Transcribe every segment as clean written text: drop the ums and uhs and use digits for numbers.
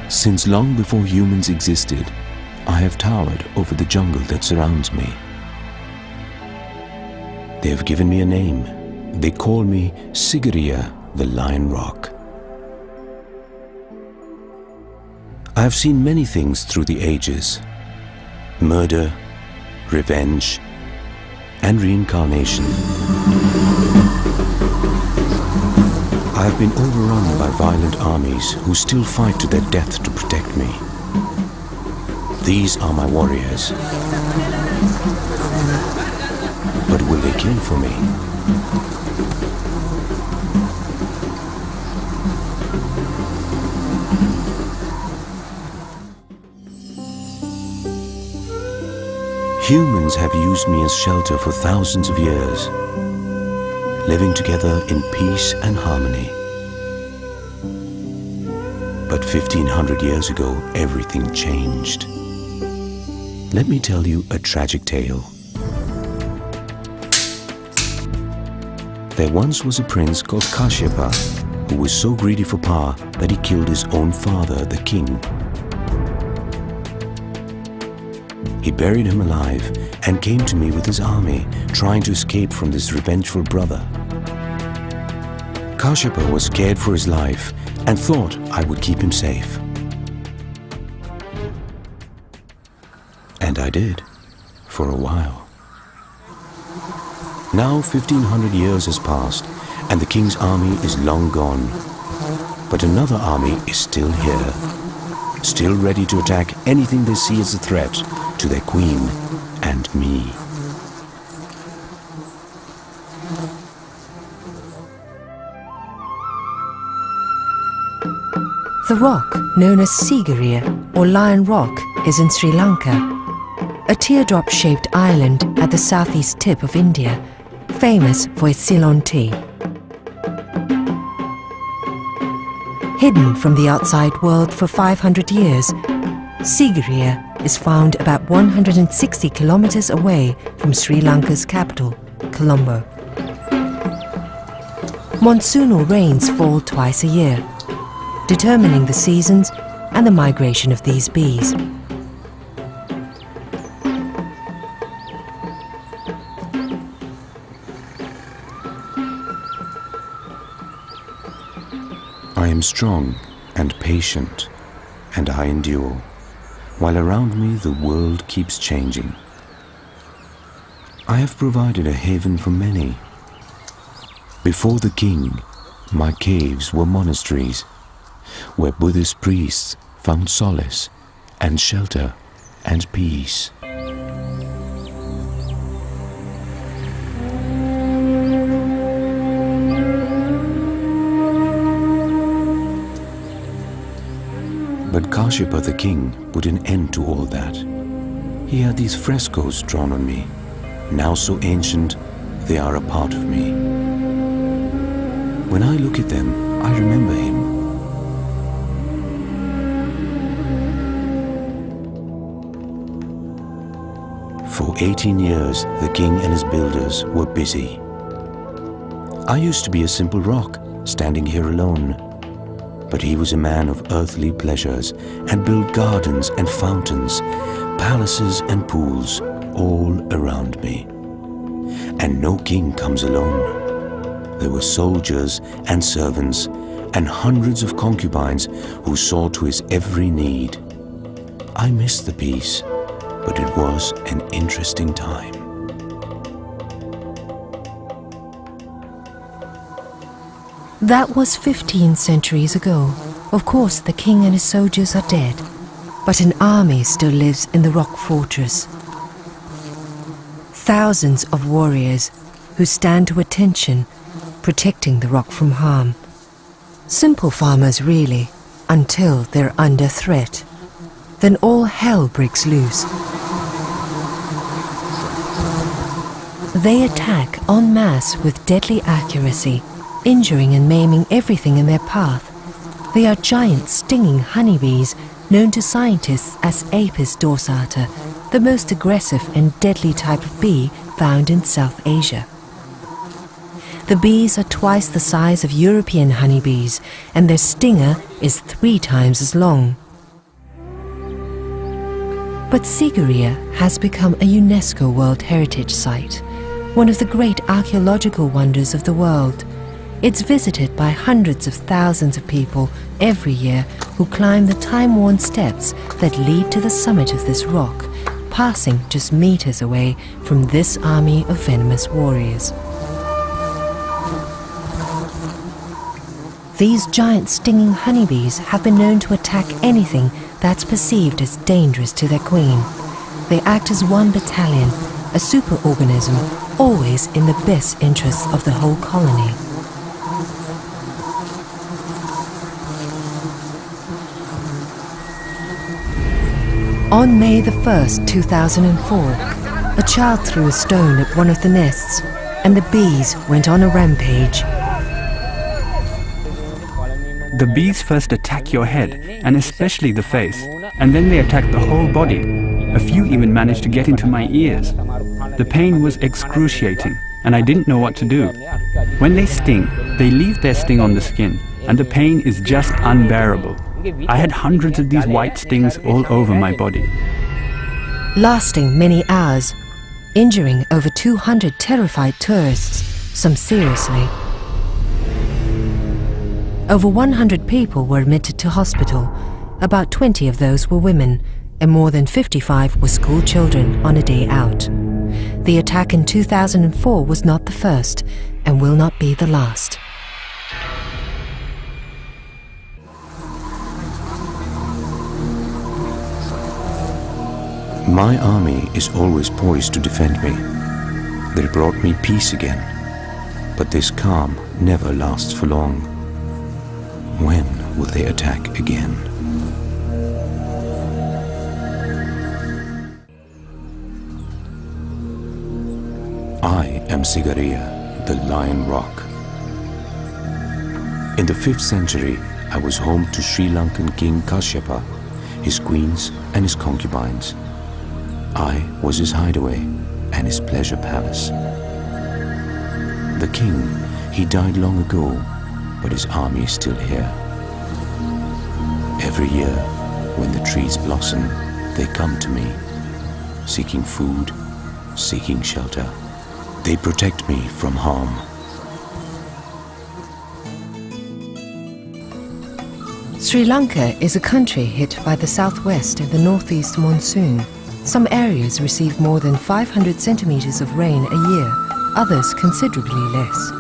Since long before humans existed, I have towered over the jungle that surrounds me. They have given me a name. They call me Sigiriya, the Lion Rock. I have seen many things through the ages: murder, revenge, and reincarnation. I have been overrun by violent armies who still fight to their death to protect me. These are my warriors. But will they kill for me? Humans have used me as shelter for thousands of years, living together in peace and harmony. But 1500 years ago, everything changed. Let me tell you a tragic tale. There once was a prince called Kashyapa who was so greedy for power that he killed his own father, the king. He buried him alive and came to me with his army, trying to escape from this revengeful brother. Kashyapa was scared for his life and thought I would keep him safe. And I did, for a while. Now 1500 years has passed and the king's army is long gone. But another army is still here, still ready to attack anything they see as a threat to their queen and me. The rock, known as Sigiriya or Lion Rock, is in Sri Lanka, a teardrop-shaped island at the southeast tip of India, famous for its Ceylon tea. Hidden from the outside world for 500 years, Sigiriya is found about 160 kilometers away from Sri Lanka's capital, Colombo. Monsoonal rains fall twice a year, determining the seasons and the migration of these bees. I am strong and patient, and I endure, while around me the world keeps changing. I have provided a haven for many. Before the king, my caves were monasteries, where Buddhist priests found solace and shelter and peace. But Kashyapa the king put an end to all that. He had these frescoes drawn on me, now so ancient they are a part of me. When I look at them, I remember him. For 18 years, the king and his builders were busy. I used to be a simple rock, standing here alone. But he was a man of earthly pleasures and built gardens and fountains, palaces and pools all around me. And no king comes alone. There were soldiers and servants and hundreds of concubines who saw to his every need. I miss the peace, but it was an interesting time. That was 15 centuries ago. Of course, the king and his soldiers are dead, but an army still lives in the rock fortress. Thousands of warriors who stand to attention, protecting the rock from harm. Simple farmers, really, until they're under threat. Then all hell breaks loose. They attack en masse with deadly accuracy, injuring and maiming everything in their path. They are giant stinging honeybees, known to scientists as Apis dorsata, the most aggressive and deadly type of bee found in South Asia. The bees are twice the size of European honeybees, and their stinger is 3 times as long. But Sigiriya has become a UNESCO World Heritage Site, one of the great archaeological wonders of the world. It's visited by hundreds of thousands of people every year who climb the time-worn steps that lead to the summit of this rock, passing just meters away from this army of venomous warriors. These giant stinging honeybees have been known to attack anything that's perceived as dangerous to their queen. They act as one battalion, a superorganism, always in the best interests of the whole colony. On May the 1st, 2004, a child threw a stone at one of the nests, and the bees went on a rampage. The bees first attack your head, and especially the face, and then they attack the whole body. A few even managed to get into my ears. The pain was excruciating, and I didn't know what to do. When they sting, they leave their sting on the skin, and the pain is just unbearable. I had hundreds of these white stings all over my body. Lasting many hours, injuring over 200 terrified tourists, some seriously. Over 100 people were admitted to hospital. About 20 of those were women, and more than 55 were school children on a day out. The attack in 2004 was not the first, and will not be the last. My army is always poised to defend me. They brought me peace again. But this calm never lasts for long. When will they attack again? I am Sigiriya, the Lion Rock. In the 5th century, I was home to Sri Lankan King Kashyapa, his queens and his concubines. I was his hideaway and his pleasure palace. The king, he died long ago, but his army is still here. Every year, when the trees blossom, they come to me, seeking food, seeking shelter. They protect me from harm. Sri Lanka is a country hit by the southwest and the northeast monsoon. Some areas receive more than 500 centimeters of rain a year, others considerably less.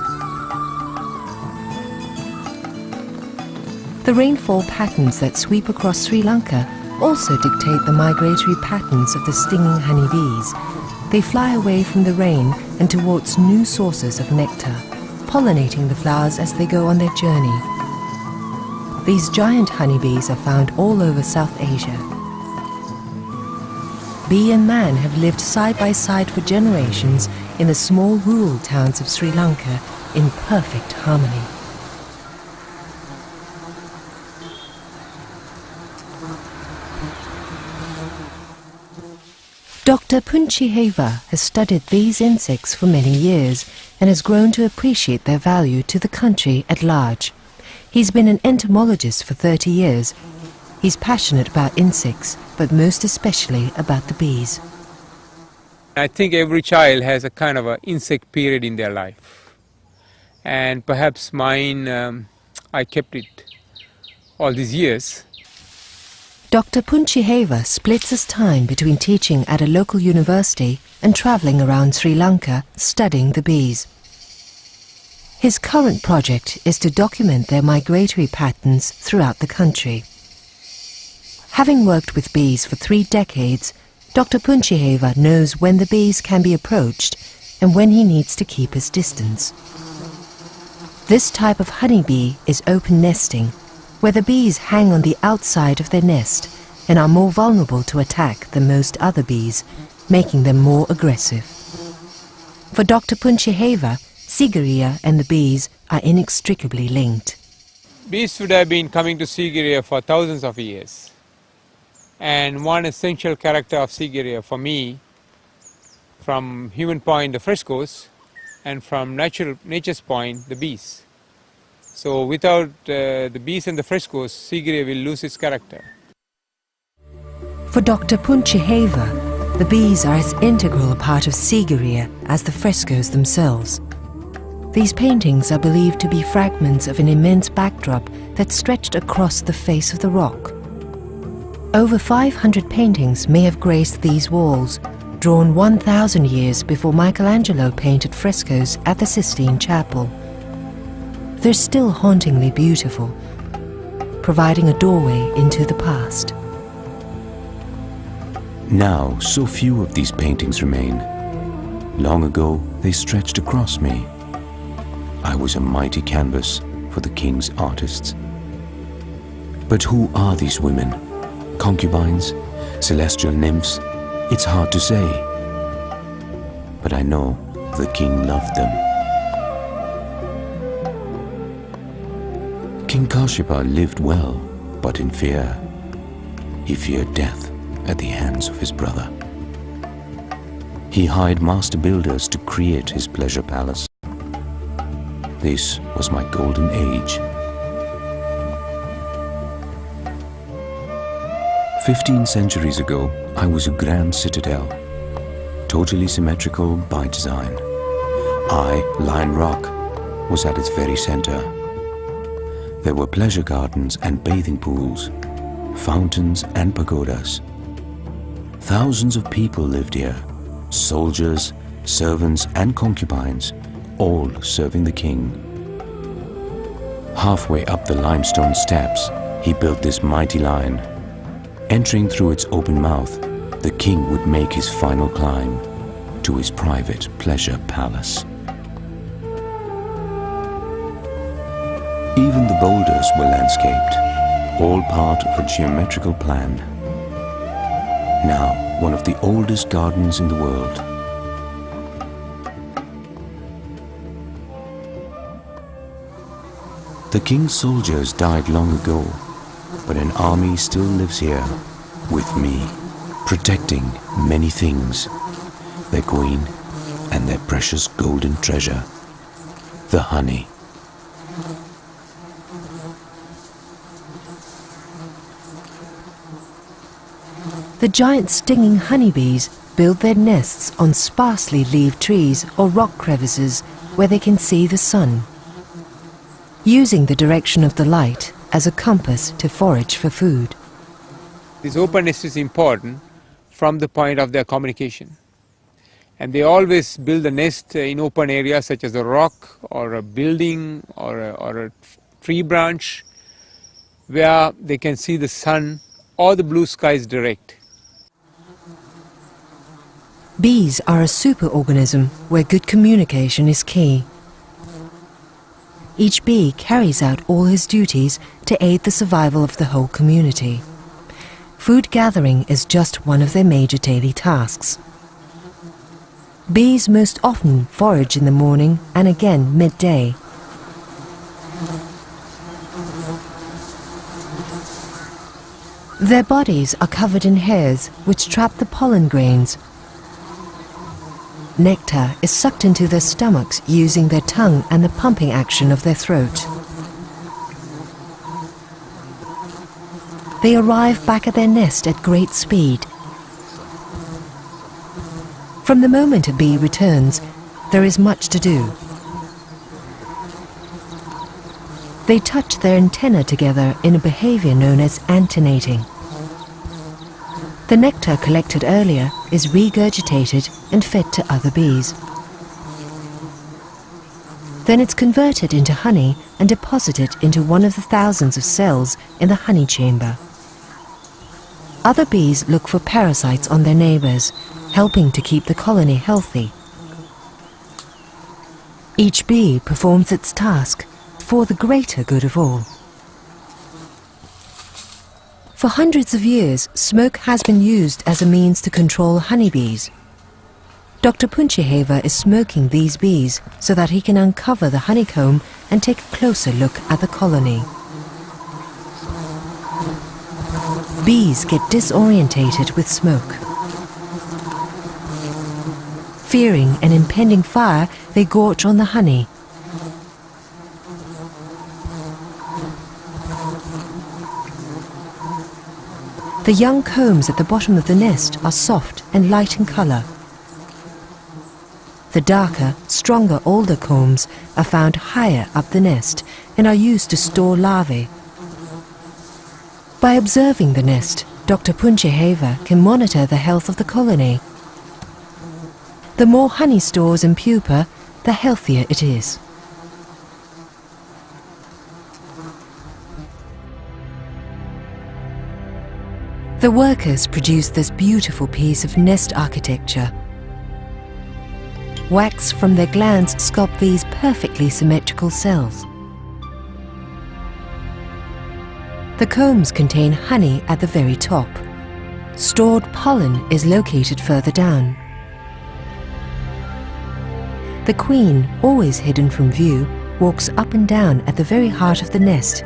The rainfall patterns that sweep across Sri Lanka also dictate the migratory patterns of the stinging honeybees. They fly away from the rain and towards new sources of nectar, pollinating the flowers as they go on their journey. These giant honeybees are found all over South Asia. Bee and man have lived side by side for generations in the small rural towns of Sri Lanka in perfect harmony. Dr. Punchiheva has studied these insects for many years and has grown to appreciate their value to the country at large. He's been an entomologist for 30 years. He's passionate about insects, but most especially about the bees. I think every child has a kind of an insect period in their life. And perhaps mine, I kept it all these years. Dr. Punchiheva splits his time between teaching at a local university and travelling around Sri Lanka studying the bees. His current project is to document their migratory patterns throughout the country. Having worked with bees for 3 decades, Dr. Punchiheva knows when the bees can be approached and when he needs to keep his distance. This type of honeybee is open nesting, where the bees hang on the outside of their nest and are more vulnerable to attack than most other bees, making them more aggressive. For Dr. Punchiheva, Sigiriya and the bees are inextricably linked. Bees would have been coming to Sigiriya for thousands of years. And one essential character of Sigiriya for me, from human point, the frescoes, and from nature's point, the bees. So without the bees and the frescoes, Sigiriya will lose its character. For Dr. Punchiheva, the bees are as integral a part of Sigiriya as the frescoes themselves. These paintings are believed to be fragments of an immense backdrop that stretched across the face of the rock. Over 500 paintings may have graced these walls, drawn 1,000 years before Michelangelo painted frescoes at the Sistine Chapel. They're still hauntingly beautiful, providing a doorway into the past. Now, so few of these paintings remain. Long ago, they stretched across me. I was a mighty canvas for the king's artists. But who are these women? Concubines? Celestial nymphs? It's hard to say. But I know the king loved them. King Kashyapa lived well, but in fear. He feared death at the hands of his brother. He hired master builders to create his pleasure palace. This was my golden age. 15 centuries ago, I was a grand citadel, totally symmetrical by design. I, Lion Rock, was at its very center. There were pleasure gardens and bathing pools, fountains and pagodas. Thousands of people lived here, soldiers, servants and concubines, all serving the king. Halfway up the limestone steps, he built this mighty lion. Entering through its open mouth, the king would make his final climb to his private pleasure palace. Even the boulders were landscaped, all part of a geometrical plan. Now, one of the oldest gardens in the world. The king's soldiers died long ago, but an army still lives here, with me, protecting many things, their queen and their precious golden treasure, the honey. The giant stinging honeybees build their nests on sparsely leaved trees or rock crevices where they can see the sun, using the direction of the light as a compass to forage for food. This open nest is important from the point of their communication. And they always build a nest in open areas such as a rock or a building or a tree branch where they can see the sun or the blue skies direct. Bees are a superorganism where good communication is key. Each bee carries out all his duties to aid the survival of the whole community. Food gathering is just one of their major daily tasks. Bees most often forage in the morning and again midday. Their bodies are covered in hairs which trap the pollen grains. Nectar is sucked into their stomachs using their tongue and the pumping action of their throat. They arrive back at their nest at great speed. From the moment a bee returns, there is much to do. They touch their antennae together in a behavior known as antenating. The nectar collected earlier is regurgitated and fed to other bees. Then it's converted into honey and deposited into one of the thousands of cells in the honey chamber. Other bees look for parasites on their neighbors, helping to keep the colony healthy. Each bee performs its task for the greater good of all. For hundreds of years, smoke has been used as a means to control honeybees. Dr. Punchiheva is smoking these bees so that he can uncover the honeycomb and take a closer look at the colony. Bees get disorientated with smoke. Fearing an impending fire, they gorge on the honey. The young combs at the bottom of the nest are soft and light in colour. The darker, stronger, older combs are found higher up the nest and are used to store larvae. By observing the nest, Dr. Puncheheva can monitor the health of the colony. The more honey stores in pupa, the healthier it is. The workers produce this beautiful piece of nest architecture. Wax from their glands sculpt these perfectly symmetrical cells. The combs contain honey at the very top. Stored pollen is located further down. The queen, always hidden from view, walks up and down at the very heart of the nest,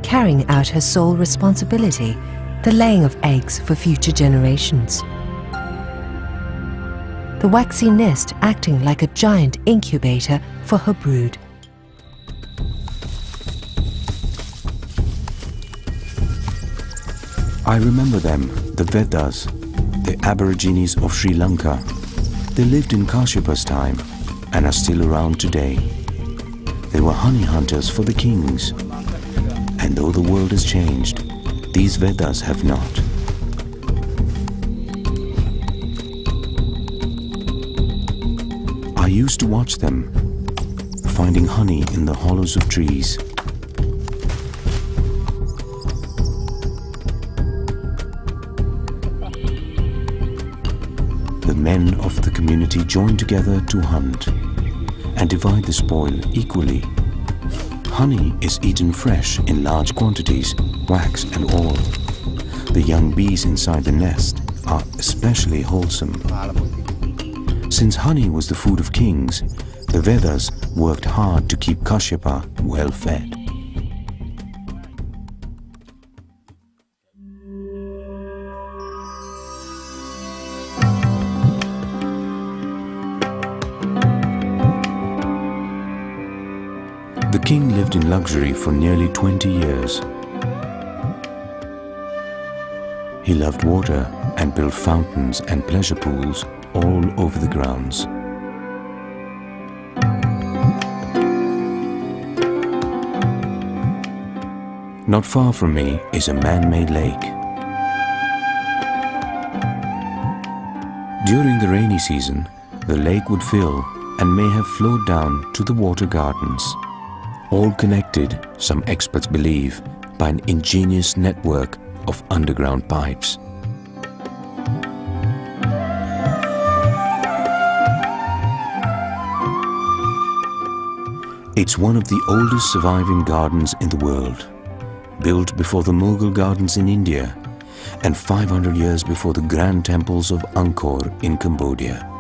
carrying out her sole responsibility, the laying of eggs for future generations. The waxy nest acting like a giant incubator for her brood. I remember them, the Vedas, the Aborigines of Sri Lanka. They lived in Kashyap's time and are still around today. They were honey hunters for the kings. And though the world has changed, these Vedas have not. I used to watch them, finding honey in the hollows of trees. The men of the community join together to hunt and divide the spoil equally. Honey is eaten fresh in large quantities, wax and all. The young bees inside the nest are especially wholesome. Since honey was the food of kings, the Vedas worked hard to keep Kashyapa well fed. The king lived in luxury for nearly 20 years. He loved water and built fountains and pleasure pools all over the grounds. Not far from me is a man-made lake. During the rainy season, the lake would fill and may have flowed down to the water gardens. All connected, some experts believe, by an ingenious network of underground pipes. It's one of the oldest surviving gardens in the world, built before the Mughal gardens in India and 500 years before the grand temples of Angkor in Cambodia.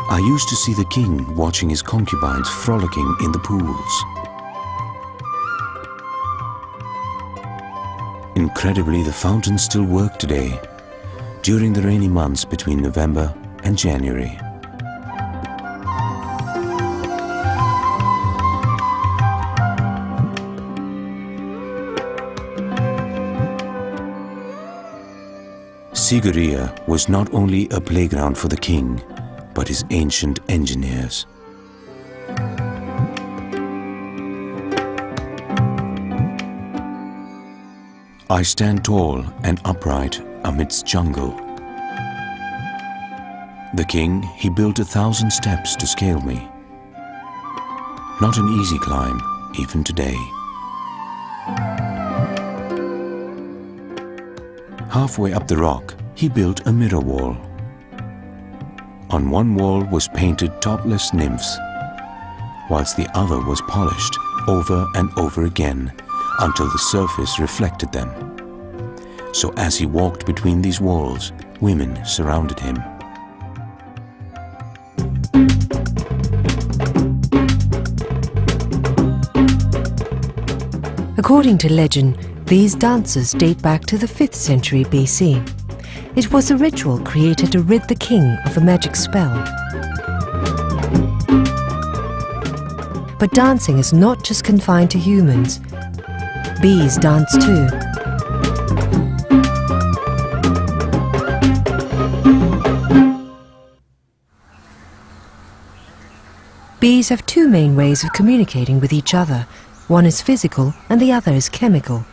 I used to see the king watching his concubines frolicking in the pools. Incredibly, the fountains still work today, during the rainy months between November and January. Sigiriya was not only a playground for the king, but his ancient engineers. I stand tall and upright amidst jungle. The king, he built 1,000 steps to scale me. Not an easy climb, even today. Halfway up the rock, he built a mirror wall. On one wall was painted topless nymphs, whilst the other was polished over and over again until the surface reflected them. So as he walked between these walls, women surrounded him. According to legend, these dances date back to the 5th century BC. It was a ritual created to rid the king of a magic spell. But dancing is not just confined to humans. bees dance too. Bees have two main ways of communicating with each other. One is physical and the other is chemical.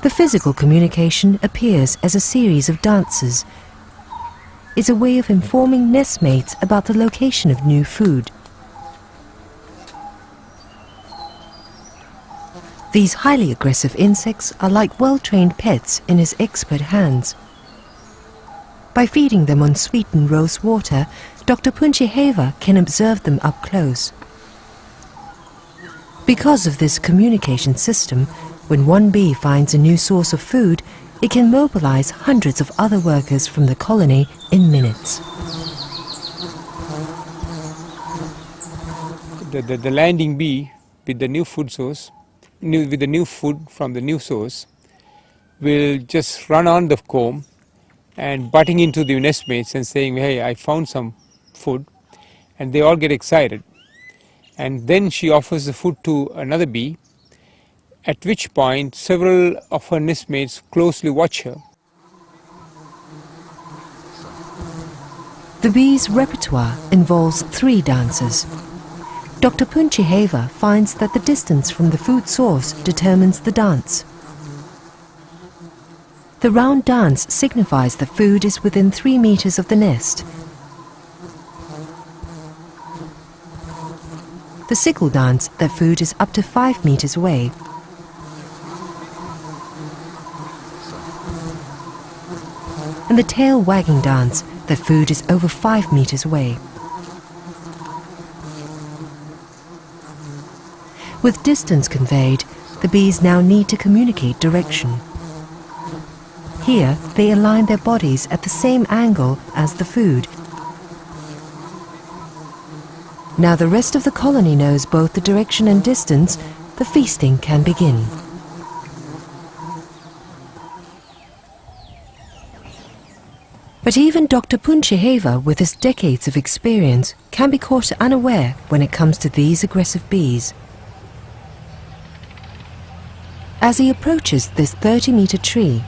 The physical communication appears as a series of dances. It's a way of informing nestmates about the location of new food. These highly aggressive insects are like well-trained pets in his expert hands. By feeding them on sweetened rose water, Dr. Punchiheva can observe them up close. Because of this communication system, when one bee finds a new source of food, it can mobilize hundreds of other workers from the colony in minutes. The landing bee with the new food source, with the new food from the new source, will just run on the comb and butting into the nestmates and saying, "Hey, I found some food," and they all get excited. And then she offers the food to another bee, at which point several of her nestmates closely watch her. The bee's repertoire involves 3 dances. Dr. Punchiheva finds that the distance from the food source determines the dance. The round dance signifies that food is within 3 meters of the nest. The sickle dance, that food is up to 5 meters away. And the tail wagging dance, that food is over 5 meters away. With distance conveyed, the bees now need to communicate direction. Here, they align their bodies at the same angle as the food. Now the rest of the colony knows both the direction and distance, the feasting can begin. But even Dr. Punchiheva, with his decades of experience, can be caught unaware when it comes to these aggressive bees. As he approaches this 30-meter tree,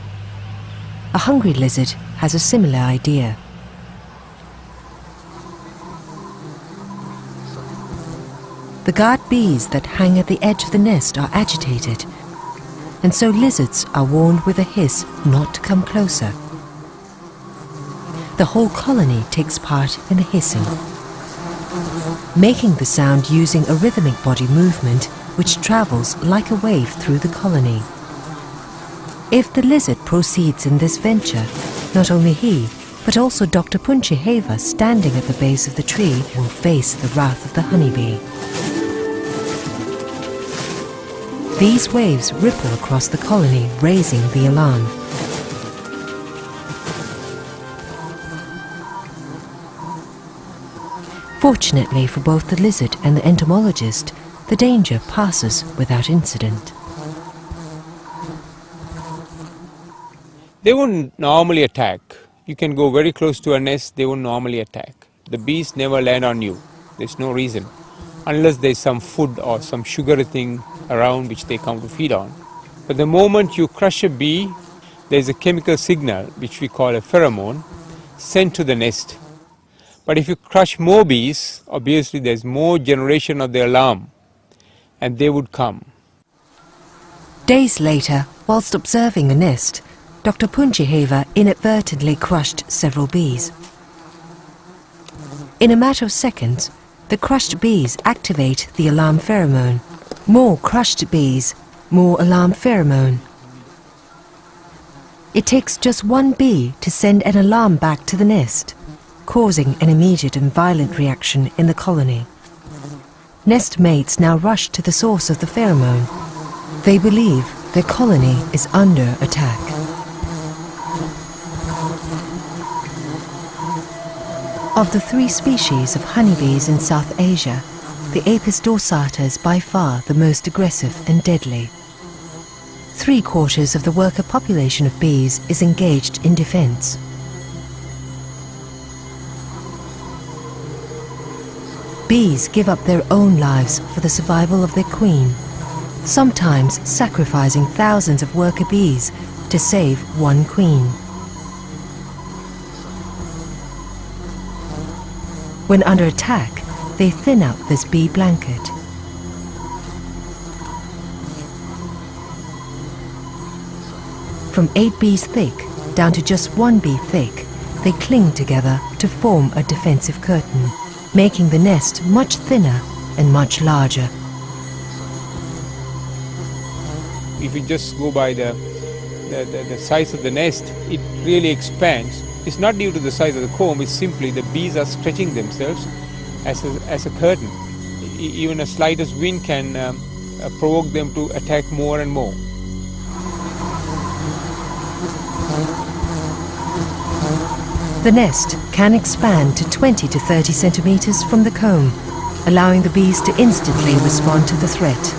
a hungry lizard has a similar idea. The guard bees that hang at the edge of the nest are agitated, and so lizards are warned with a hiss not to come closer. The whole colony takes part in the hissing, making the sound using a rhythmic body movement which travels like a wave through the colony. If the lizard proceeds in this venture, not only he, but also Dr. Punchiheva standing at the base of the tree will face the wrath of the honeybee. These waves ripple across the colony, raising the alarm. Fortunately for both the lizard and the entomologist, the danger passes without incident. They wouldn't normally attack. You can go very close to a nest, they wouldn't normally attack. The bees never land on you. There's no reason. Unless there's some food or some sugary thing around which they come to feed on. But the moment you crush a bee, there's a chemical signal, which we call a pheromone, sent to the nest. But if you crush more bees, obviously there's more generation of the alarm, and they would come. Days later, whilst observing a nest, Dr. Punchiheva inadvertently crushed several bees. In a matter of seconds, the crushed bees activate the alarm pheromone. More crushed bees, more alarm pheromone. It takes just one bee to send an alarm back to the nest, causing an immediate and violent reaction in the colony. Nest mates now rush to the source of the pheromone. They believe their colony is under attack. Of the 3 species of honeybees in South Asia, the Apis dorsata is by far the most aggressive and deadly. 3/4 of the worker population of bees is engaged in defense. Bees give up their own lives for the survival of their queen. sometimes sacrificing thousands of worker bees to save one queen. When under attack, they thin out this bee blanket. From 8 bees thick down to just 1 bee thick, they cling together to form a defensive curtain, making the nest much thinner and much larger. If you just go by the size of the nest, it really expands. It's not due to the size of the comb, it's simply the bees are stretching themselves as a curtain. Even a slightest wind can provoke them to attack more and more. The nest can expand to 20 to 30 centimeters from the comb, allowing the bees to instantly respond to the threat.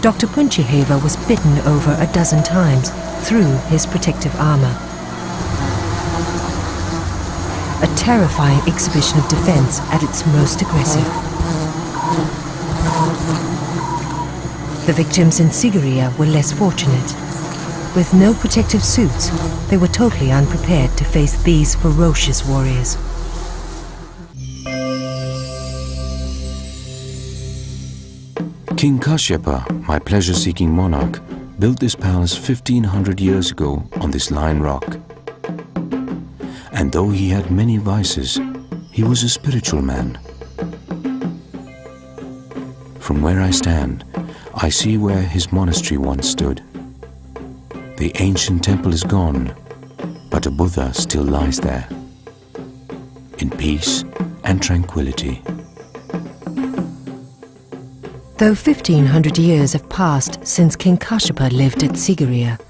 Dr. Punchiheva was bitten over a dozen times through his protective armor. A terrifying exhibition of defense at its most aggressive. The victims in Sigiriya were less fortunate. With no protective suits, they were totally unprepared to face these ferocious warriors. King Kashyapa, my pleasure-seeking monarch, built this palace 1500 years ago on this lion rock. And though he had many vices, he was a spiritual man. From where I stand, I see where his monastery once stood. The ancient temple is gone, but a Buddha still lies there, in peace and tranquility. Though 1500 years have passed since King Kashyapa lived at Sigiriya,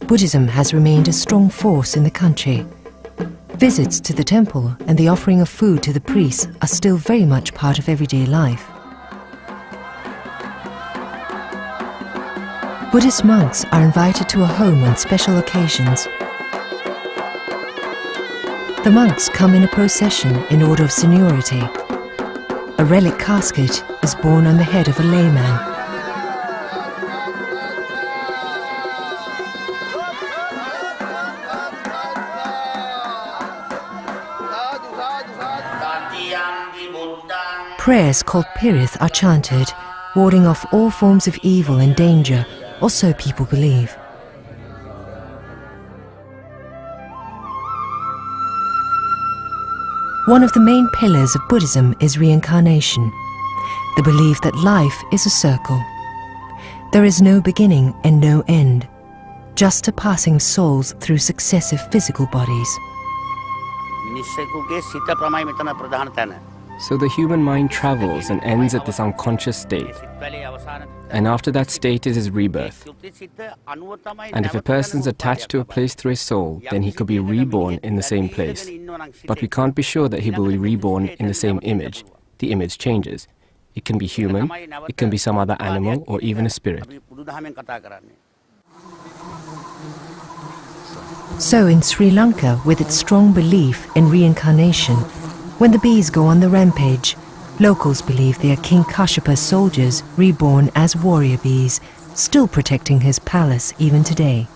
Buddhism has remained a strong force in the country. Visits to the temple and the offering of food to the priests are still very much part of everyday life. Buddhist monks are invited to a home on special occasions. The monks come in a procession in order of seniority. A relic casket is borne on the head of a layman. Prayers called pirith are chanted, warding off all forms of evil and danger, or so people believe. One of the main pillars of Buddhism is reincarnation, the belief that life is a circle. There is no beginning and no end, just a passing souls through successive physical bodies. So the human mind travels and ends at this unconscious state. And after that state is his rebirth. And if a person's attached to a place through his soul, then he could be reborn in the same place. But we can't be sure that he will be reborn in the same image. The image changes. It can be human, it can be some other animal, or even a spirit. So in Sri Lanka, with its strong belief in reincarnation, when the bees go on the rampage, locals believe they are King Kashyapa's soldiers reborn as warrior bees, still protecting his palace even today.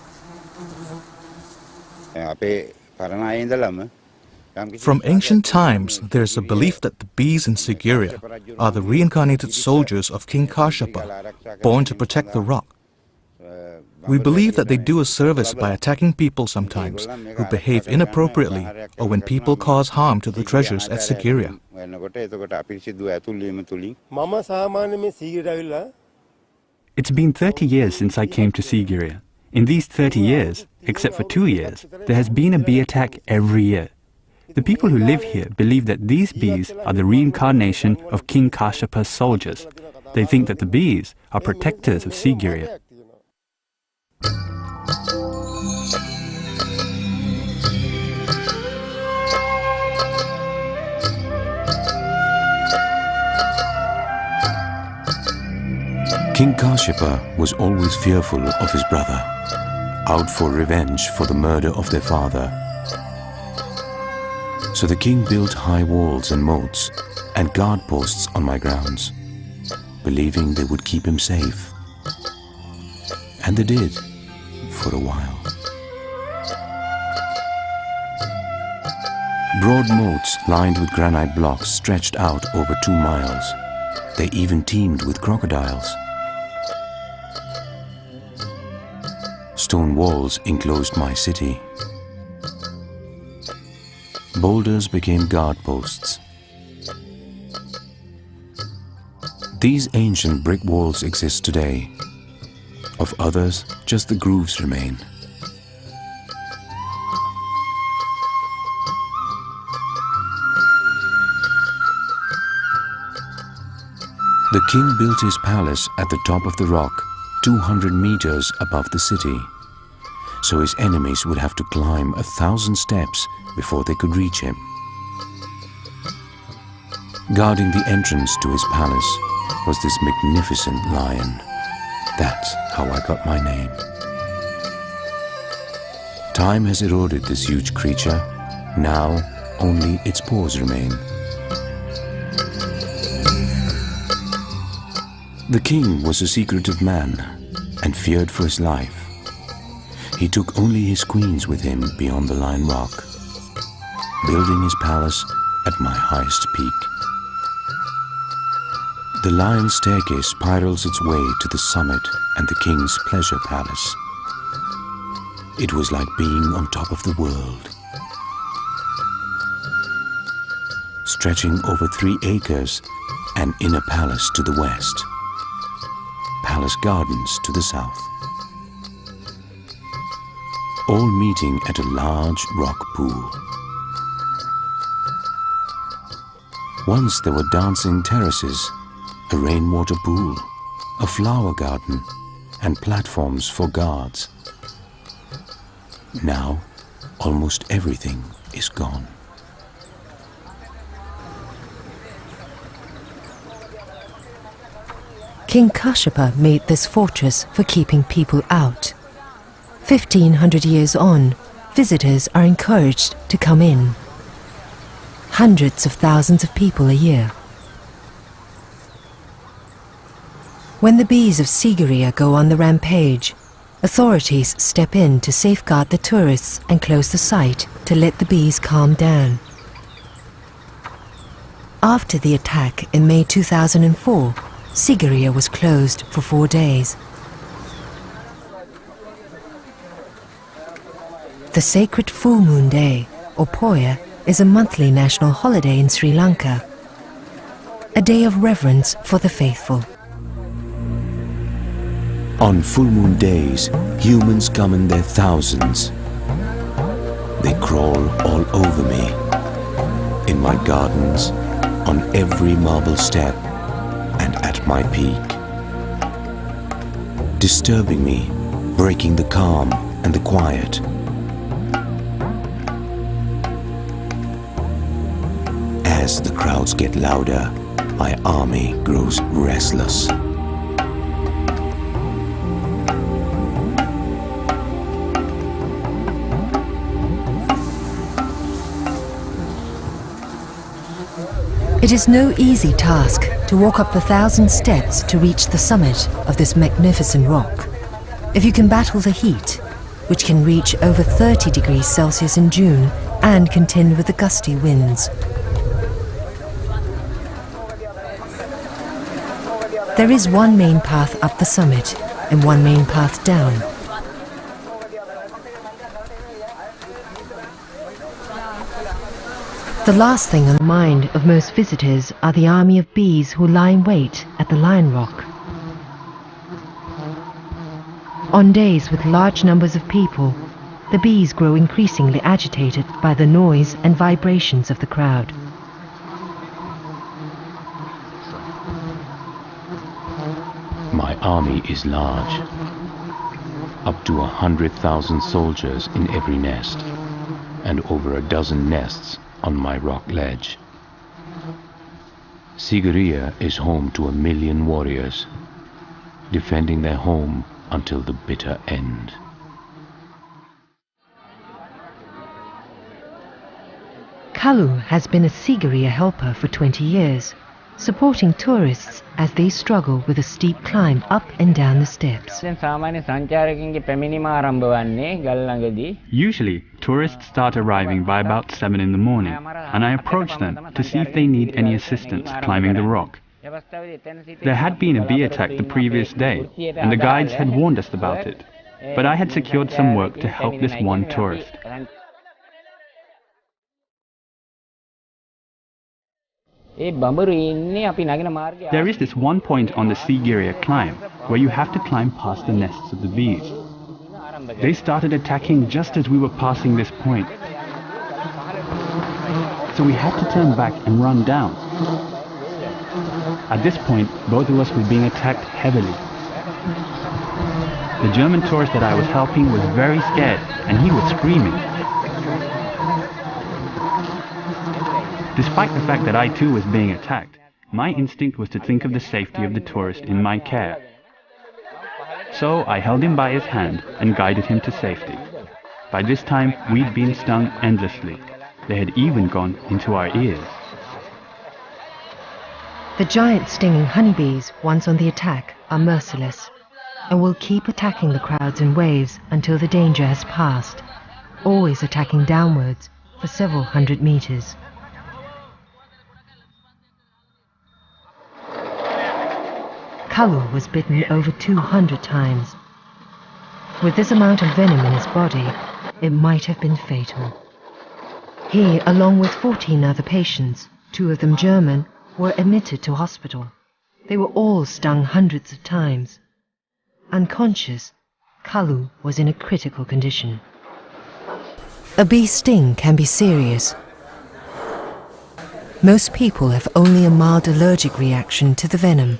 From ancient times, there's a belief that the bees in Sigiriya are the reincarnated soldiers of King Kashyapa, born to protect the rock. We believe that they do a service by attacking people sometimes who behave inappropriately or when people cause harm to the treasures at Sigiriya. It's been 30 years since I came to Sigiriya. In these 30 years, except for 2 years, there has been a bee attack every year. The people who live here believe that these bees are the reincarnation of King Kashyapa's soldiers. They think that the bees are protectors of Sigiriya. King Kashyapa was always fearful of his brother, out for revenge for the murder of their father. So the king built high walls and moats and guard posts on my grounds. believing they would keep him safe. And they did, for a while. Broad moats lined with granite blocks stretched out over 2 miles. They even teemed with crocodiles. Stone walls enclosed my city. Boulders became guard posts. These ancient brick walls exist today. Of others, just the grooves remain. The king built his palace at the top of the rock, 200 meters above the city, so his enemies would have to climb 1,000 steps before they could reach him. Guarding the entrance to his palace was this magnificent lion. That's how I got my name. Time has eroded this huge creature. Now only its paws remain. The king was a secretive man and feared for his life. He took only his queens with him beyond the Lion Rock, building his palace at my highest peak. The Lion Staircase spirals its way to the summit and the king's pleasure palace. It was like being on top of the world. Stretching over 3 acres, an inner palace to the west, palace gardens to the south, all meeting at a large rock pool. Once there were dancing terraces, a rainwater pool, a flower garden, and platforms for guards. Now, almost everything is gone. King Kashyapa made this fortress for keeping people out. 1,500 years on, visitors are encouraged to come in. Hundreds of thousands of people a year. When the bees of Sigiriya go on the rampage, authorities step in to safeguard the tourists and close the site to let the bees calm down. After the attack in May 2004, Sigiriya was closed for 4 days. The sacred full moon day, or Poya, is a monthly national holiday in Sri Lanka, a day of reverence for the faithful. On full moon days, humans come in their thousands. They crawl all over me, in my gardens, on every marble step, and at my peak. Disturbing me, breaking the calm and the quiet. As the crowds get louder, my army grows restless. It is no easy task to walk up the 1,000 steps to reach the summit of this magnificent rock. If you can battle the heat, which can reach over 30 degrees Celsius in June and contend with the gusty winds. There is one main path up the summit and one main path down. The last thing on the mind of most visitors are the army of bees who lie in wait at the Lion Rock. On days with large numbers of people, the bees grow increasingly agitated by the noise and vibrations of the crowd. My army is large, up to 100,000 soldiers in every nest, and over a dozen nests on my rock ledge. Sigiriya is home to 1 million warriors, defending their home until the bitter end. Kalu has been a Sigiriya helper for 20 years. supporting tourists as they struggle with a steep climb up and down the steps. Usually, tourists start arriving by about 7 in the morning, and I approach them to see if they need any assistance climbing the rock. There had been a bee attack the previous day, and the guides had warned us about it, but I had secured some work to help this one tourist. There is this one point on the Sigiriya climb where you have to climb past the nests of the bees. They started attacking just as we were passing this point, so we had to turn back and run down. At this point, both of us were being attacked heavily. The German tourist that I was helping was very scared, and he was screaming. Despite the fact that I too was being attacked, my instinct was to think of the safety of the tourist in my care. So I held him by his hand and guided him to safety. By this time, we'd been stung endlessly. They had even gone into our ears. The giant stinging honeybees, once on the attack, are merciless and will keep attacking the crowds in waves until the danger has passed, always attacking downwards for several hundred meters. Kalu was bitten over 200 times. With this amount of venom in his body, it might have been fatal. He, along with 14 other patients, 2 of them German, were admitted to hospital. They were all stung hundreds of times. Unconscious, Kalu was in a critical condition. A bee sting can be serious. Most people have only a mild allergic reaction to the venom.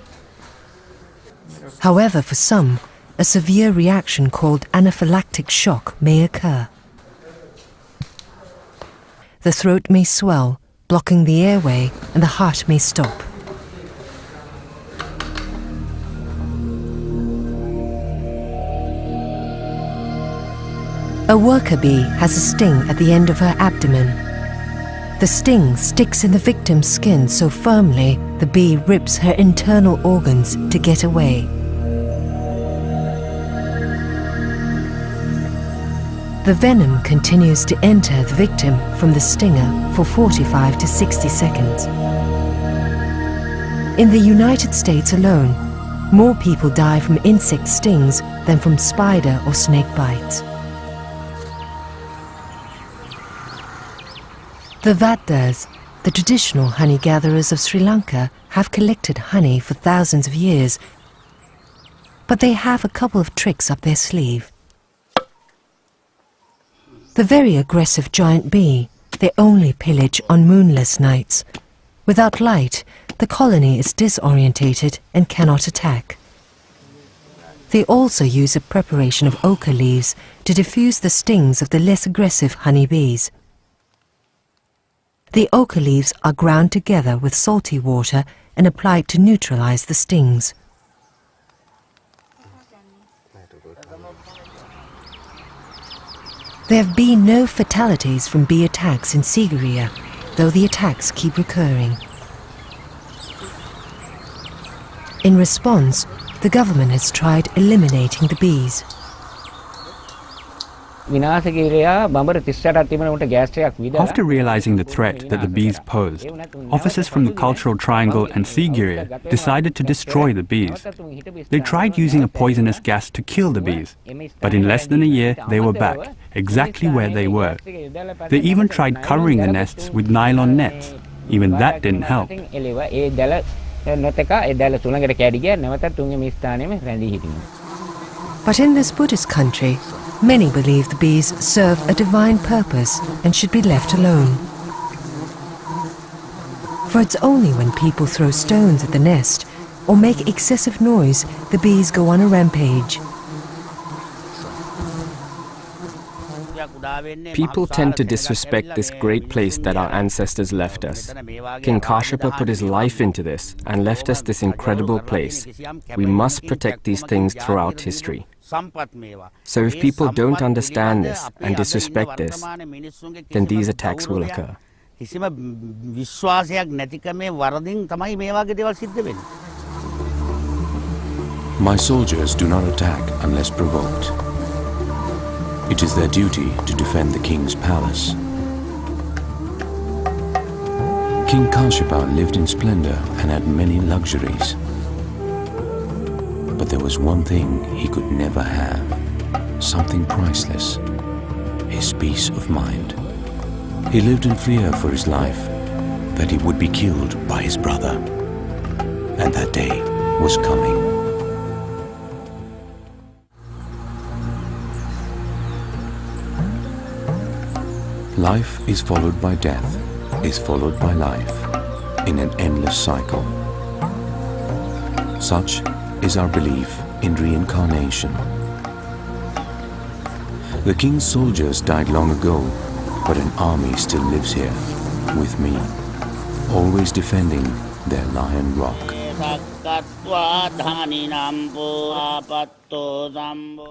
However, for some, a severe reaction called anaphylactic shock may occur. The throat may swell, blocking the airway, and the heart may stop. A worker bee has a sting at the end of her abdomen. The sting sticks in the victim's skin so firmly the bee rips her internal organs to get away. The venom continues to enter the victim from the stinger for 45 to 60 seconds. In the United States alone, more people die from insect stings than from spider or snake bites. The Vaddas, the traditional honey gatherers of Sri Lanka, have collected honey for thousands of years, but they have a couple of tricks up their sleeve. The very aggressive giant bee, they only pillage on moonless nights. Without light, the colony is disorientated and cannot attack. They also use a preparation of ochre leaves to diffuse the stings of the less aggressive honey bees. The ochre leaves are ground together with salty water and applied to neutralize the stings. There have been no fatalities from bee attacks in Sigiriya, though the attacks keep recurring. In response, the government has tried eliminating the bees. After realizing the threat that the bees posed, officers from the Cultural Triangle and Sigiriya decided to destroy the bees. They tried using a poisonous gas to kill the bees, but in less than a year they were back, exactly where they were. They even tried covering the nests with nylon nets. Even that didn't help. But in this Buddhist country, many believe the bees serve a divine purpose and should be left alone. For it's only when people throw stones at the nest or make excessive noise the bees go on a rampage. People tend to disrespect this great place that our ancestors left us. King Kashyapa put his life into this and left us this incredible place. We must protect these things throughout history. So if people don't understand this and disrespect this, then these attacks will occur. කිසිම විශ්වාසයක් නැතිකමේ වරදින් තමයි මේ වගේ දේවල් සිද්ධ වෙන්නේ. My soldiers do not attack unless provoked. It is their duty to defend the king's palace. King Kashyapa lived in splendor and had many luxuries. But there was one thing he could never have, something priceless, his peace of mind. He lived in fear for his life, that he would be killed by his brother. And that day was coming. Life is followed by death, is followed by life, in an endless cycle. Such is our belief in reincarnation. The king's soldiers died long ago, but an army still lives here, with me, always defending their lion rock.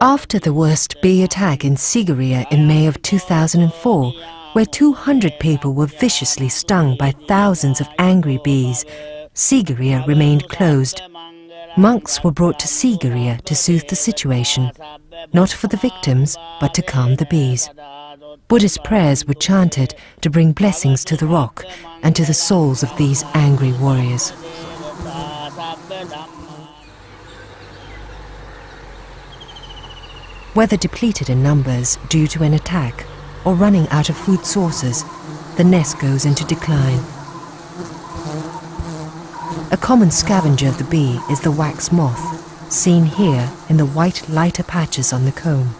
After the worst bee attack in Sigiriya in May of 2004, where 200 people were viciously stung by thousands of angry bees, Sigiriya remained closed. Monks were brought to Sigiriya to soothe the situation, not for the victims, but to calm the bees. Buddhist prayers were chanted to bring blessings to the rock and to the souls of these angry warriors. Whether depleted in numbers due to an attack or running out of food sources, the nest goes into decline. A common scavenger of the bee is the wax moth, seen here in the white lighter patches on the comb.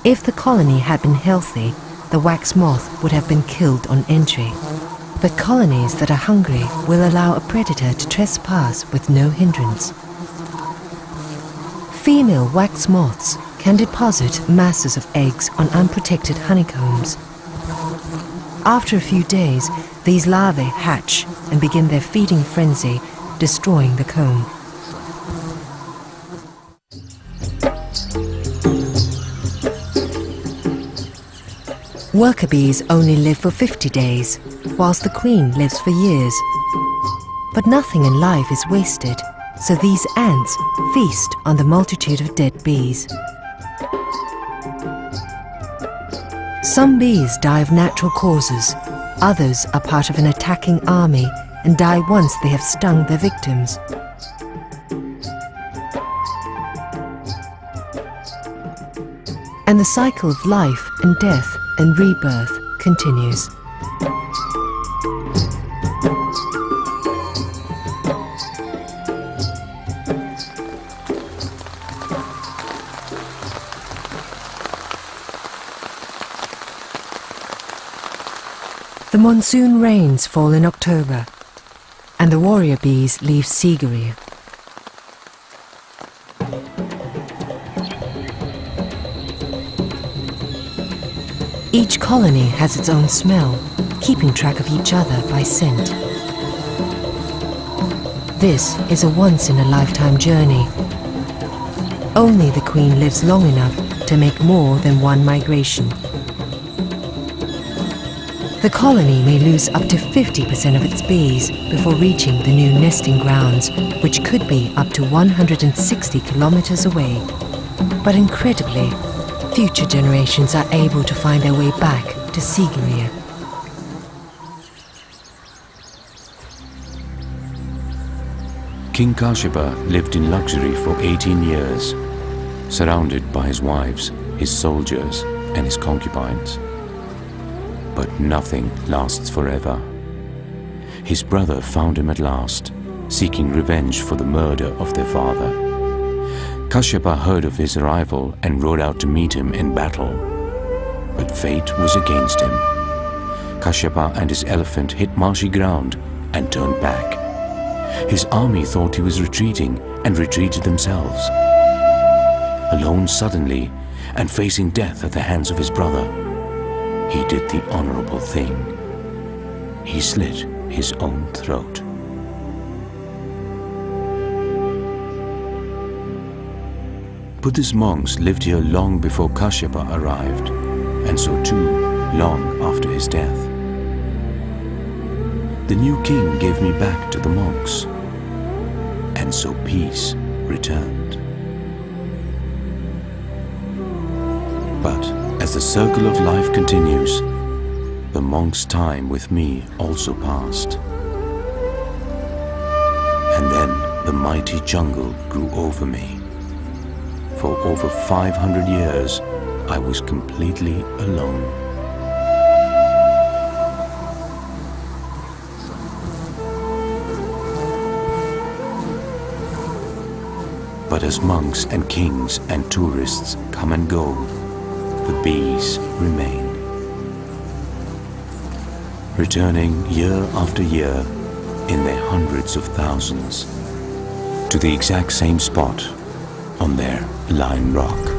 If the colony had been healthy, the wax moth would have been killed on entry. But colonies that are hungry will allow a predator to trespass with no hindrance. Female wax moths can deposit masses of eggs on unprotected honeycombs. After a few days, these larvae hatch and begin their feeding frenzy, destroying the comb. Worker bees only live for 50 days, whilst the queen lives for years. But nothing in life is wasted, so these ants feast on the multitude of dead bees. Some bees die of natural causes, others are part of an attacking army and die once they have stung their victims. And the cycle of life and death and rebirth continues. The monsoon rains fall in October, and the warrior bees leave Sigiriya. Each colony has its own smell, keeping track of each other by scent. This is a once-in-a-lifetime journey. Only the queen lives long enough to make more than one migration. The colony may lose up to 50% of its bees before reaching the new nesting grounds, which could be up to 160 kilometers away. But incredibly, future generations are able to find their way back to Sigiriya. King Kashyapa lived in luxury for 18 years, surrounded by his wives, his soldiers, and his concubines. But nothing lasts forever. His brother found him at last, seeking revenge for the murder of their father. Kashyapa heard of his arrival and rode out to meet him in battle. But fate was against him. Kashyapa and his elephant hit marshy ground and turned back. His army thought he was retreating and retreated themselves. Alone suddenly and facing death at the hands of his brother, he did the honorable thing. He slit his own throat. Buddhist monks lived here long before Kashyapa arrived, and so too long after his death. The new king gave me back to the monks, and so peace returned. But as the circle of life continues, the monk's time with me also passed. And then the mighty jungle grew over me. For over 500 years, I was completely alone. But as monks and kings and tourists come and go, the bees remain. Returning year after year in their hundreds of thousands to the exact same spot on their Line Rock.